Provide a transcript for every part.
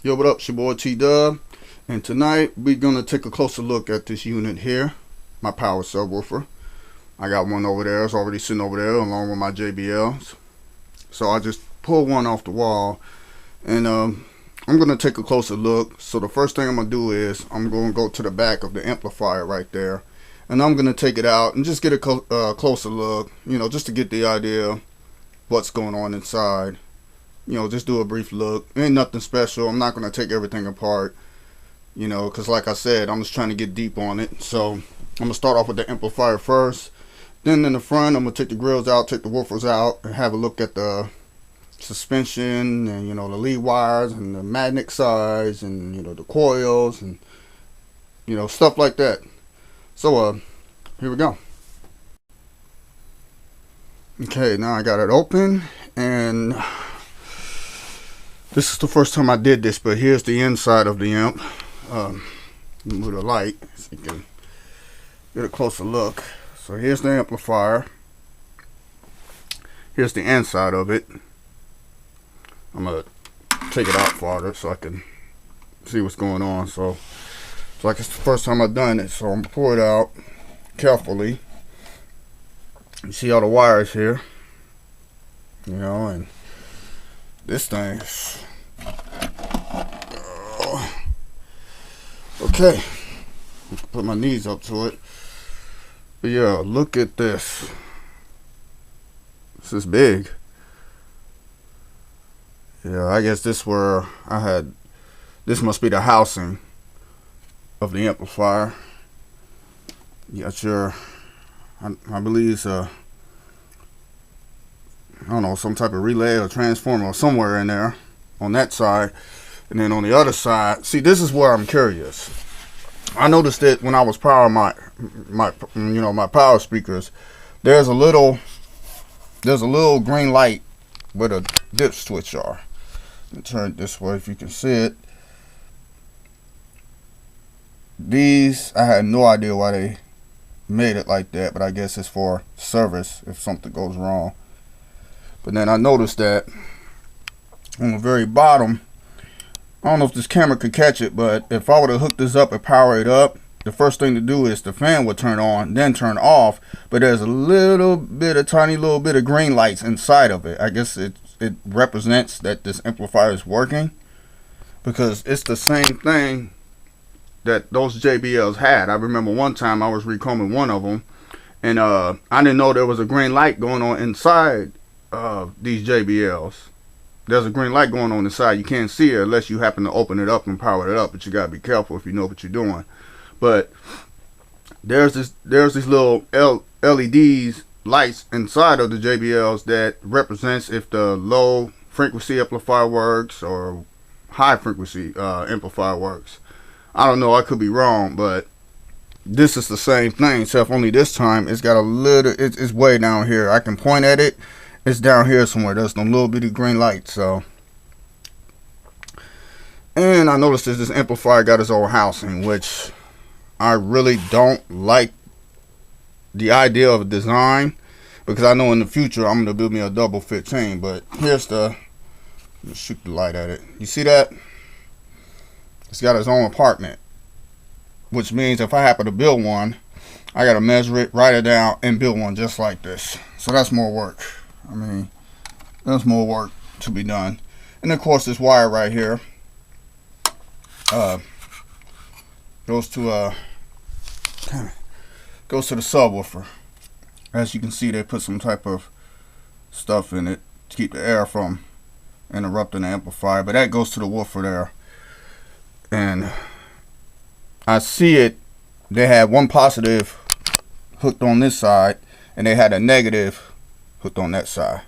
Yo, what up? It's your boy T-Dub, and tonight we're gonna take a closer look at this unit here, my power subwoofer. I got one over there. It's already sitting over there along with my JBLs. So I just pulled one off the wall, and I'm gonna take a closer look. So the first thing I'm gonna do is I'm gonna go to the back of the amplifier right there, and I'm gonna take it out and just get a closer look. You know, just to get the idea what's going on inside. You know, just do a brief look. Ain't nothing special. I'm not going to take everything apart, you know, because like I said, I'm just trying to get deep on it. So I'm going to start off with the amplifier first. Then in the front, I'm going to take the grills out, take the woofers out, and have a look at the suspension and, you know, the lead wires and the magnet size and, you know, the coils and, you know, stuff like that. So here we go. Okay, now I got it open, and this is the first time I did this, but here's the inside of the amp. With a light so you can get a closer look. So here's the amplifier. Here's the inside of it. I'm gonna take it out farther so I can see what's going on. So it's like it's the first time I've done it, so I'm gonna pour it out carefully. You see all the wires here, you know, and this thing is okay. Put my knees up to it. But yeah, look at this. This is big. Yeah, I guess this where I had. This must be the housing of the amplifier. You got your, I believe it's a, I don't know, some type of relay or transformer or somewhere in there on that side. And then on the other side, see, this is where I'm curious. I noticed that when I was powering my power speakers, there's a little green light where the dip switch are. Let me turn it this way if you can see it. These, I had no idea why they made it like that, but I guess it's for service if something goes wrong. But then I noticed that on the very bottom, I don't know if this camera could catch it, but if I were to hook this up and power it up, the first thing to do is the fan would turn on, then turn off, but there's a tiny little bit of green lights inside of it. I guess it represents that this amplifier is working, because it's the same thing that those JBLs had. I remember one time I was recombing one of them, and I didn't know there was a green light going on inside these JBLs. There's a green light going on inside. You can't see it unless you happen to open it up and power it up, but you gotta be careful if you know what you're doing. But there's these little LEDs lights inside of the JBLs that represents if the low frequency amplifier works or high frequency amplifier works. I don't know, I could be wrong, but this is the same thing, except only this time it's got a little, it's way down here. I can point at it. It's down here somewhere. There's some little bitty green light. So, and I noticed that this amplifier got its own housing, which I really don't like the idea of a design, because I know in the future I'm gonna build me a double 15. But here's the, let's shoot the light at it. You see that? It's got its own apartment, which means if I happen to build one, I gotta measure it, write it down, and build one just like this. So that's more work. I mean, there's more work to be done. And of course, this wire right here goes to the subwoofer. As you can see, they put some type of stuff in it to keep the air from interrupting the amplifier. But that goes to the woofer there. And I see it. They had one positive hooked on this side, and they had a negative hooked on that side.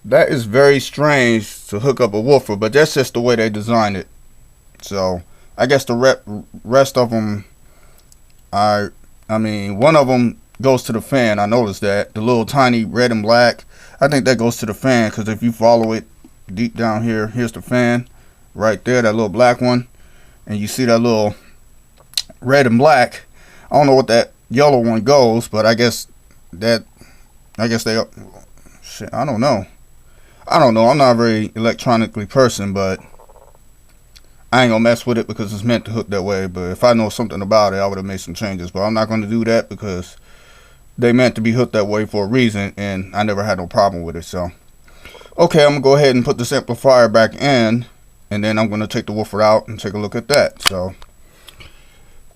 That is very strange to hook up a woofer, but that's just the way they designed it. So I guess the rest of them, I mean, one of them goes to the fan. I noticed that the little tiny red and black, I think that goes to the fan, because if you follow it deep down here, here's the fan right there, that little black one, and you see that little red and black. I don't know what that yellow one goes, but I guess they, shit, I don't know. I'm not a very electronically person, but I ain't gonna mess with it because it's meant to hook that way. But if I know something about it, I would have made some changes. But I'm not gonna do that because they meant to be hooked that way for a reason, and I never had no problem with it. So okay, I'm gonna go ahead and put this amplifier back in, and then I'm gonna take the woofer out and take a look at that. So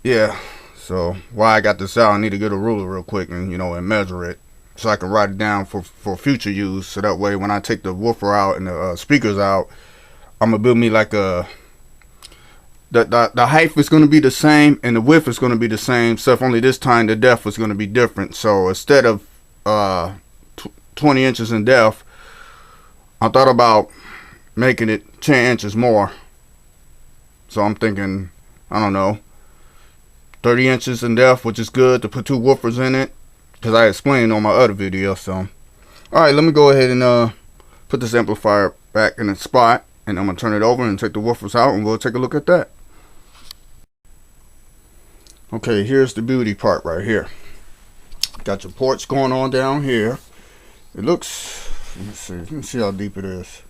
yeah, so while I got this out, I need to get a ruler real quick and and measure it so I can write it down for future use. So that way, when I take the woofer out and the speakers out, I'm gonna build me like a the height is gonna be the same and the width is gonna be the same. Except only this time the depth is gonna be different. So instead of 20 inches in depth, I thought about making it 10 inches more. So I'm thinking, I don't know, 30 inches in depth, which is good to put 2 woofers in it, because I explained on my other video. So alright, let me go ahead and put this amplifier back in its spot, and I'm going to turn it over and take the woofers out, and we'll take a look at that. Okay, here's the beauty part right here. Got your ports going on down here. It looks, let me see how deep it is.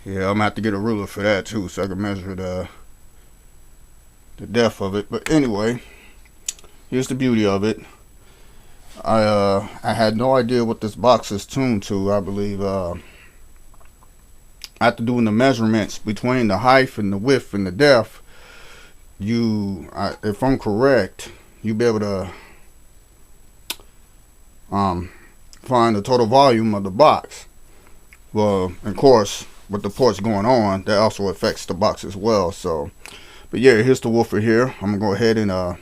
Yeah, I'm going to have to get a ruler for that too, so I can measure the depth of it. But anyway, here's the beauty of it. I had no idea what this box is tuned to. I believe after doing the measurements between the height and the width and the depth, if I'm correct, you'll be able to find the total volume of the box. Well, of course, with the ports going on, that also affects the box as well. So but yeah, here's the woofer here. I'm gonna go ahead and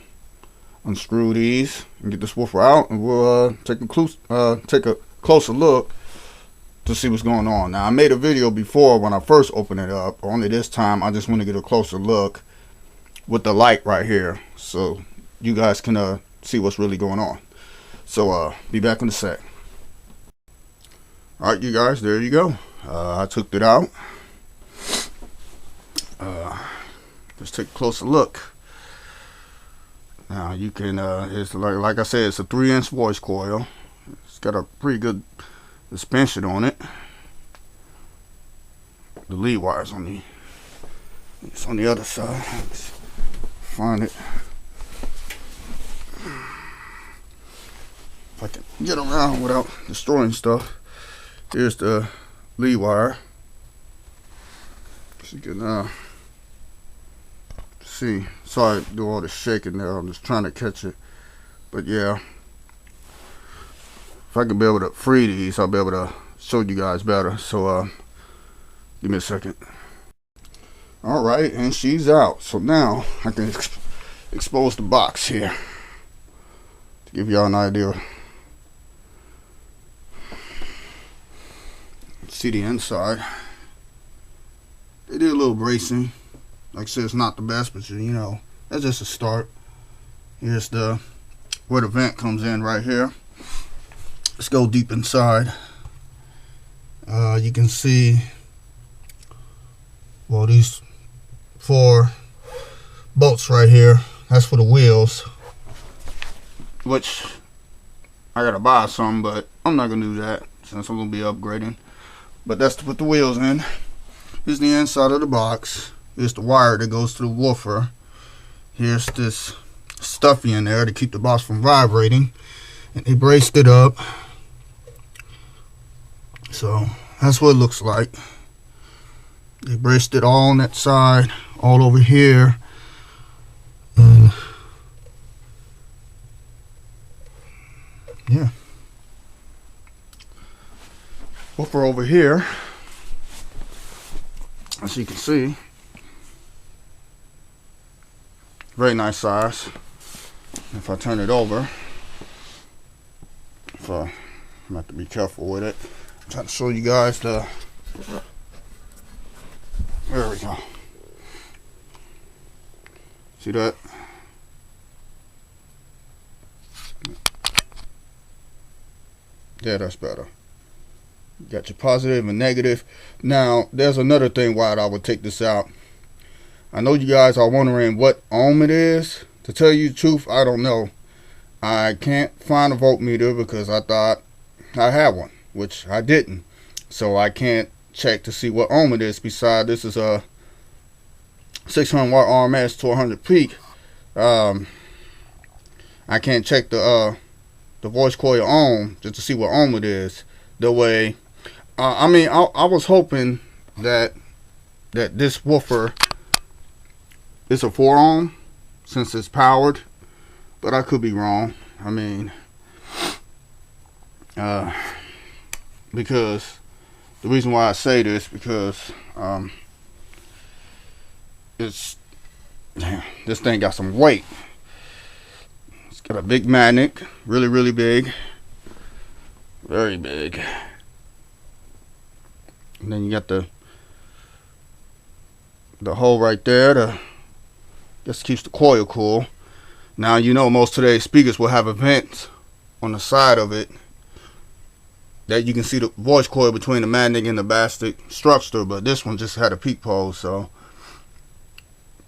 unscrew these and get this woofer out, and we'll take a closer look to see what's going on. Now, I made a video before when I first opened it up. Only this time I just want to get a closer look with the light right here, so you guys can see what's really going on. So be back in a sec. Alright, you guys, there you go. I took it out. Let's take a closer look. Now you can it's like I said, it's a 3-inch voice coil. It's got a pretty good suspension on it. The lead wire's on it's on the other side. Let's find it. If I can get around without destroying stuff. Here's the lead wire. So you can see. Sorry to do all the shaking there. I'm just trying to catch it. But yeah, if I can be able to free these, I'll be able to show you guys better. So give me a second. Alright, and she's out. So now I can expose the box here to give y'all an idea. See the inside. They did a little bracing. Like I said, it's not the best, but that's just a start. Here's where the vent comes in right here. Let's go deep inside. You can see, well, these 4 bolts right here. That's for the wheels, which I gotta buy some, but I'm not gonna do that since I'm gonna be upgrading. But that's to put the wheels in. Here's the inside of the box. Here's the wire that goes to the woofer. Here's this stuffy in there to keep the box from vibrating. And they braced it up. So that's what it looks like. They braced it all on that side, all over here. And yeah. Woofer over here, as you can see, very nice size. If I turn it over, I'm gonna have to be careful with it. I'm trying to show you guys there we go. See that? Yeah, that's better. You got your positive and negative. Now, there's another thing why I would take this out. I know you guys are wondering what ohm it is. To tell you the truth, I don't know. I can't find a voltmeter because I thought I had one, which I didn't. So I can't check to see what ohm it is. Besides, this is a 600 watt RMS to 100 peak. I can't check the voice coil ohm just to see what ohm it is. The way, I mean, I was hoping that this woofer is a 4 ohm since it's powered, but I could be wrong. I mean, because the reason why I say this, because this thing got some weight. It's got a big magnet, really big, very big. And then you got the hole right there to just keeps the coil cool. Now, you know, most today's speakers will have a vent on the side of it that you can see the voice coil between the magnet and the basket structure, but this one just had a peak pole. So,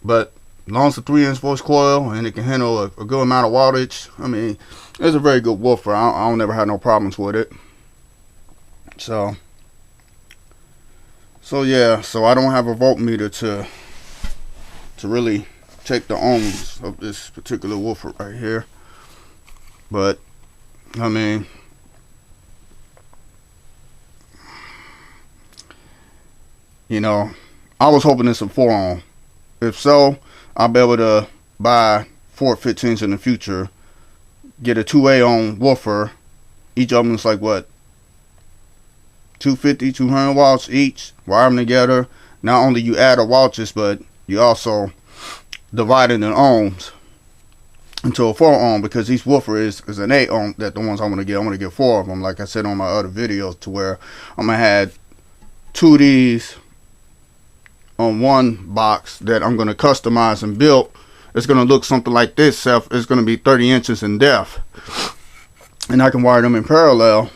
but as long as it's a 3-inch voice coil and it can handle a good amount of wattage, I mean, it's a very good woofer. I don't never have no problems with it. So yeah, so I don't have a voltmeter to really check the ohms of this particular woofer right here. But I mean, you know, I was hoping it's a 4 ohm. If so, I'll be able to buy 415s in the future, get a 2A ohm woofer. Each of them is like what, 250, 200 watts each. Wire them together. Not only you add the watches, but you also divide it in ohms into a 4 ohm, because each woofer is an 8 ohm. That the ones I'm gonna get. I'm gonna get 4 of them, like I said on my other videos, to where I'm gonna have 2 of these on one box that I'm gonna customize and build. It's gonna look something like this. It's gonna be 30 inches in depth, and I can wire them in parallel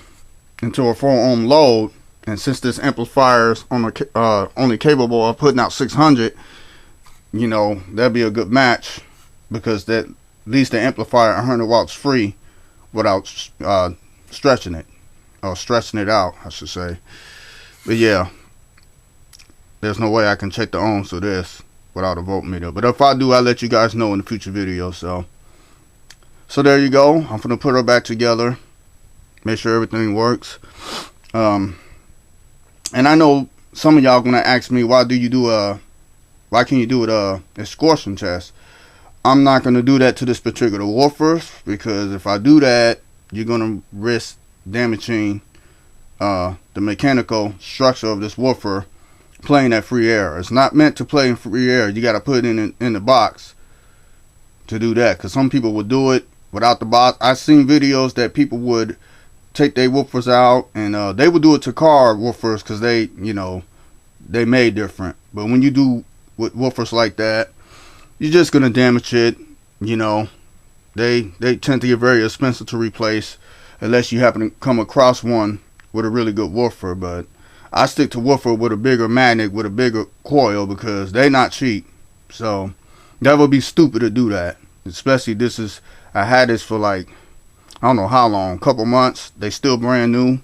into a 4 ohm load. And since this amplifier is only capable of putting out 600, you know, that'd be a good match, because that leaves the amplifier 100 watts free without stretching it, or stretching it out, I should say. But yeah, there's no way I can check the ohms of this without a voltmeter. But if I do, I'll let you guys know in the future videos. So there you go. I'm gonna put her back together, make sure everything works. And I know some of y'all gonna ask me, why can you do a excursion test? I'm not gonna do that to this particular woofer, because if I do that, you're gonna risk damaging the mechanical structure of this woofer playing at free air. It's not meant to play in free air. You got to put it in the box to do that, because some people would do it without the box. I've seen videos that people would take their woofers out, and they would do it to car woofers, because they, you know, they made different. But when you do with woofers like that, you're just gonna damage it. You know, they tend to get very expensive to replace, unless you happen to come across one with a really good woofer. But I stick to woofer with a bigger magnet, with a bigger coil, because they're not cheap. So that would be stupid to do that. Especially I had this for like, I don't know how long, a couple months. They still brand new.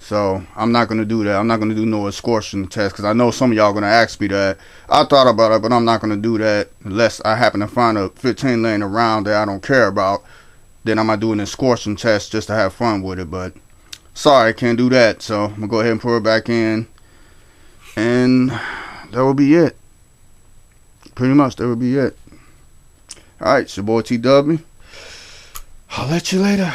So I'm not going to do that. I'm not going to do no excursion test, because I know some of y'all going to ask me that. I thought about it, but I'm not going to do that unless I happen to find a 15 laying around that I don't care about. Then I'm going to do an excursion test just to have fun with it. But sorry, I can't do that. So I'm going to go ahead and put it back in. And that will be it. Pretty much, that will be it. Alright, it's your boy T-Dubbie. I'll let you later.